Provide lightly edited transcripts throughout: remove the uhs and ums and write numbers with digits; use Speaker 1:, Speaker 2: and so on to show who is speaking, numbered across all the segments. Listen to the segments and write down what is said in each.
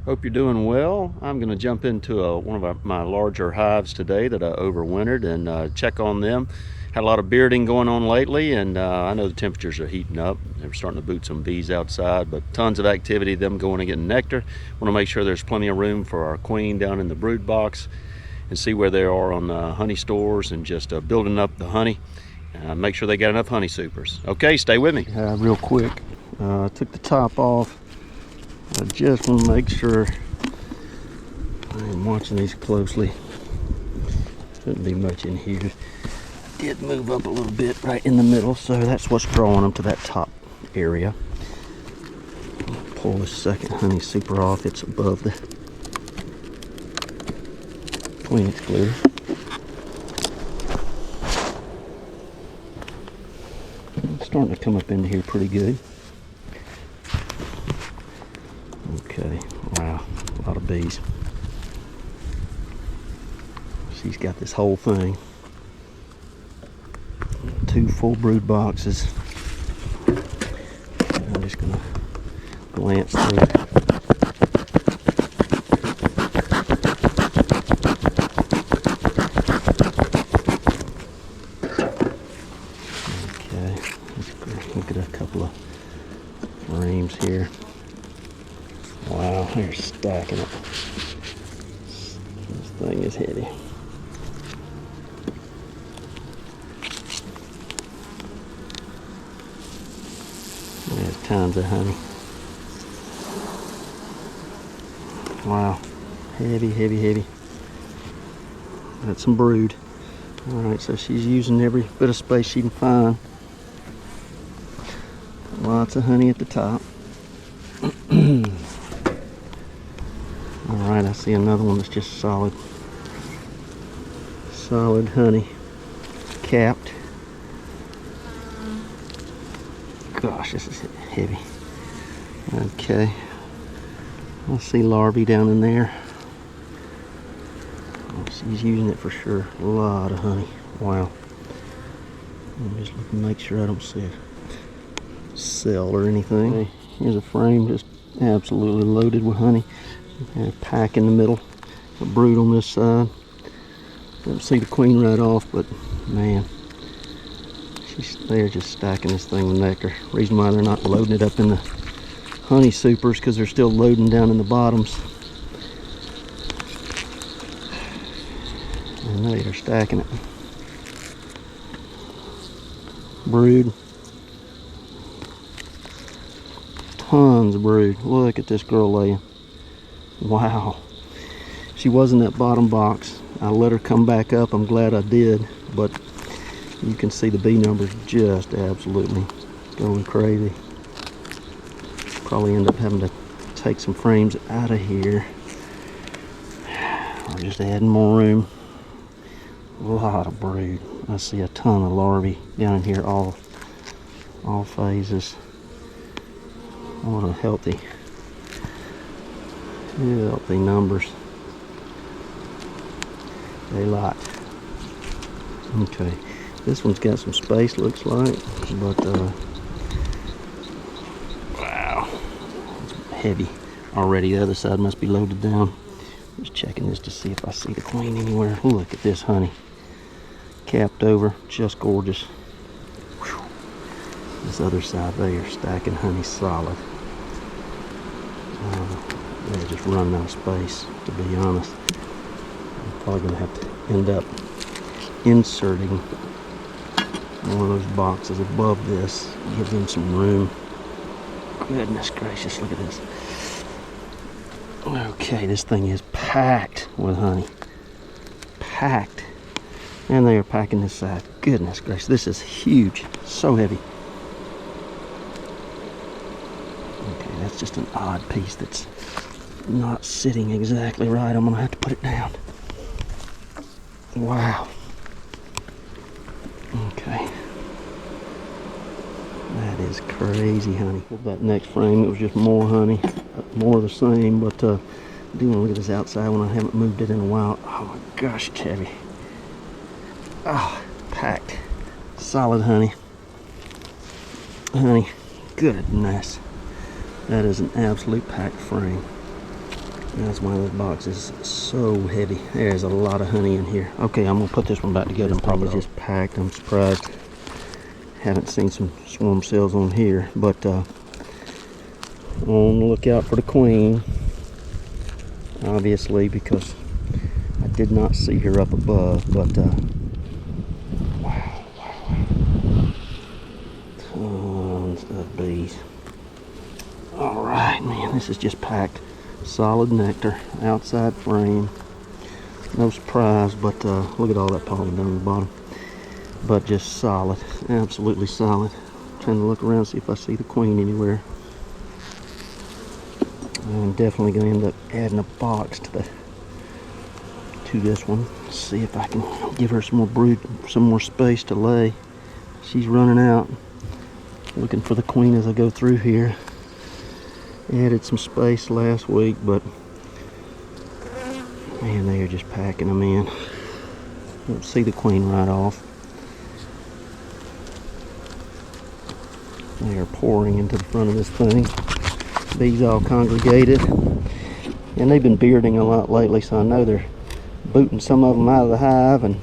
Speaker 1: Hope you're doing well. I'm going to jump into one of my larger hives today that I overwintered and check on them. Had a lot of bearding going on lately, and I know the temperatures are heating up. They're starting to boot some bees outside, but tons of activity, them going and getting nectar. Want to make sure there's plenty of room for our queen down in the brood box and see where they are on the honey stores and just building up the honey. Make sure they got enough honey supers. Okay, stay with me. Real quick, took the top off. I just want to make sure I am watching these closely. Shouldn't be much in here. I did move up a little bit right in the middle, so that's what's drawing them to that top area. Pull this second honey super off. It's above the queen excluder. It's starting to come up into here pretty good. Okay, wow, a lot of bees. She's got this whole thing. 2 full brood boxes. I'm just gonna glance through it. Okay, let's look at a couple of frames here. Wow, they're stacking it. This thing is heavy. There's tons of honey. Wow, heavy, heavy, heavy. Got some brood. Alright, so she's using every bit of space she can find. Lots of honey at the top. Alright, I see another one that's just solid honey, capped. Gosh, this is heavy. Okay, I see larvae down in there. She's using it for sure. A lot of honey. Wow. I'm just looking to make sure I don't see a cell or anything. Okay, here's a frame just absolutely loaded with honey. A pack in the middle, a brood on this side. Don't see the queen right off, but man, they're just stacking this thing with nectar. Reason why they're not loading it up in the honey supers, because they're still loading down in the bottoms. And they are stacking it. Brood. Tons of brood. Look at this girl laying. Wow. She was in that bottom box. I let her come back up. I'm glad I did, but you can see the bee numbers just absolutely going crazy. Probably end up having to take some frames out of here or just adding more room. A lot of brood. I see a ton of larvae down in here, all phases. What a healthy numbers. A lot. Okay, this one's got some space, looks like, but wow, it's heavy already. The other side must be loaded down. Just checking this to see if I see the queen anywhere. Look at this honey, capped over, just gorgeous. Whew. This other side, they are stacking honey solid. They're just running out of space, to be honest. I'm probably going to have to end up inserting one of those boxes above this, give them some room. Goodness gracious, look at this. Okay, this thing is packed with honey. Packed. And they are packing this side. Goodness gracious, this is huge. So heavy. Okay, that's just an odd piece that's not sitting exactly right. I'm gonna have to put it down. Wow. Okay. That is crazy honey. That next frame, it was just more honey, more of the same, but I do want to look at this outside one. I haven't moved it in a while. Oh my gosh, it's heavy. Ah, packed. Solid honey. Honey, goodness. That is an absolute packed frame. That's why this box is so heavy. There's a lot of honey in here. Okay, I'm gonna put this one back together and probably just packed. I'm surprised. Haven't seen some swarm cells on here, but on the lookout for the queen, obviously, because I did not see her up above. But wow, tons of bees. All right, man, this is just packed. Solid nectar, outside frame. No surprise, but look at all that pollen down the bottom. But just solid, absolutely solid. Trying to look around, see if I see the queen anywhere. I'm definitely going to end up adding a box to this one. See if I can give her some more brood, some more space to lay. She's running out. Looking for the queen as I go through here. Added some space last week, but man, they are just packing them in. Don't see the queen right off. They are pouring into the front of this thing. Bees all congregated, and they've been bearding a lot lately, so I know they're booting some of them out of the hive. And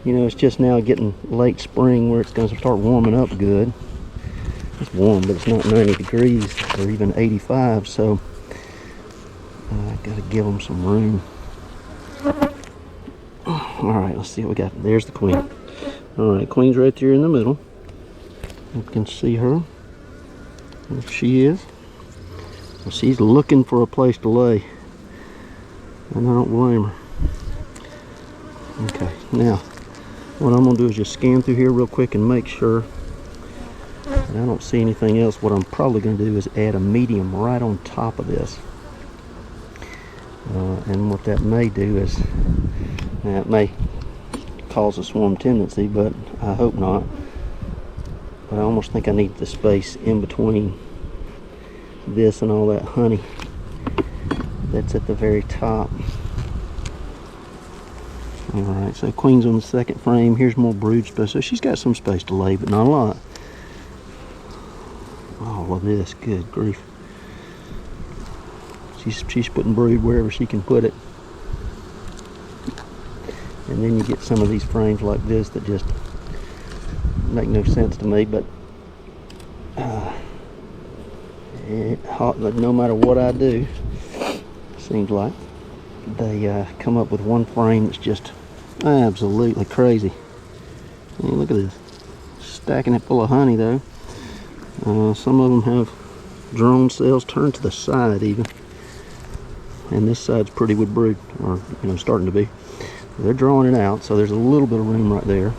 Speaker 1: you know, it's just now getting late spring where it's going to start warming up good. It's warm, but it's not 90 degrees or even 85, so I gotta give them some room. All right, let's see what we got. There's the queen. All right, queen's right there in the middle. You can see her. There she is. Well, she's looking for a place to lay, and I don't blame her. Okay, now what I'm gonna do is just scan through here real quick and make sure. And I don't see anything else. What I'm probably going to do is add a medium right on top of this. And what that may do is, it may cause a swarm tendency, but I hope not. But I almost think I need the space in between this and all that honey that's at the very top. Alright, so queen's on the second frame. Here's more brood space. So she's got some space to lay, but not a lot. All of this, good grief. She's putting brood wherever she can put it. And then you get some of these frames like this that just make no sense to me, but no matter what I do, seems like they come up with one frame that's just absolutely crazy. Hey, look at this. Stacking it full of honey though. Some of them have drone cells turned to the side even, and this side's pretty with brood, or you know, starting to be. They're drawing it out, so there's a little bit of room right there.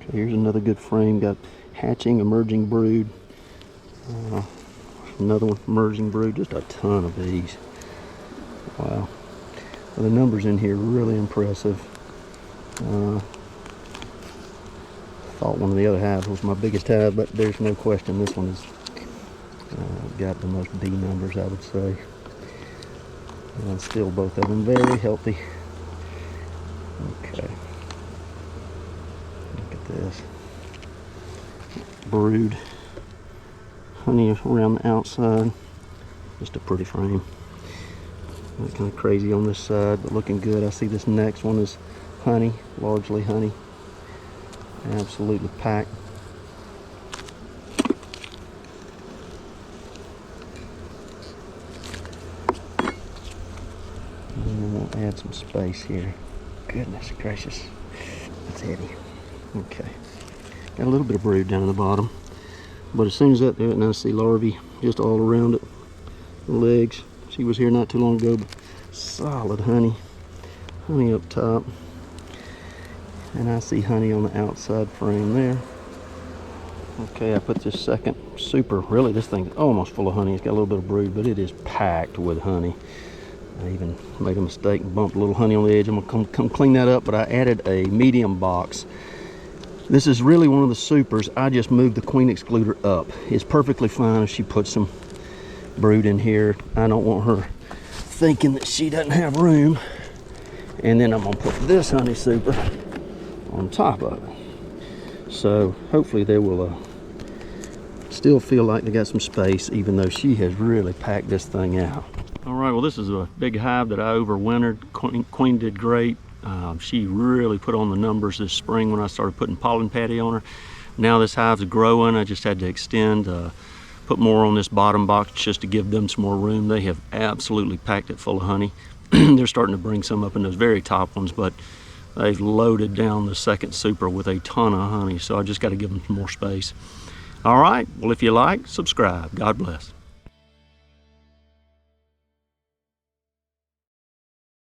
Speaker 1: Okay, here's another good frame. Got hatching, emerging brood. Another one, emerging brood. Just a ton of bees. Wow. Well, the numbers in here are really impressive. Thought one of the other hives was my biggest hive, but there's no question this one has got the most bee numbers, I would say. And still both of them very healthy. Okay. Look at this. Brood. Honey around the outside. Just a pretty frame. Kind of crazy on this side, but looking good. I see this next one is honey, largely honey. Absolutely packed. And then we'll add some space here. Goodness gracious, that's heavy. Okay, got a little bit of brood down in the bottom, but as soon as that, now I see larvae just all around it. The legs. She was here not too long ago. But solid honey up top. And I see honey on the outside frame there. Okay, I put this second super, really this thing's almost full of honey. It's got a little bit of brood, but it is packed with honey. I even made a mistake and bumped a little honey on the edge. I'm gonna come clean that up, but I added a medium box. This is really one of the supers. I just moved the queen excluder up. It's perfectly fine if she puts some brood in here. I don't want her thinking that she doesn't have room. And then I'm gonna put this honey super on top of it. So hopefully they will still feel like they got some space, even though she has really packed this thing out. All right, well, this is a big hive that I overwintered. Queen did great. She really put on the numbers this spring when I started putting pollen patty on her. Now this hive's growing. I just had to extend, put more on this bottom box just to give them some more room. They have absolutely packed it full of honey. They're starting to bring some up in those very top ones, but they've loaded down the second super with a ton of honey, so I just got to give them some more space. All right, well, if you like, subscribe. God bless.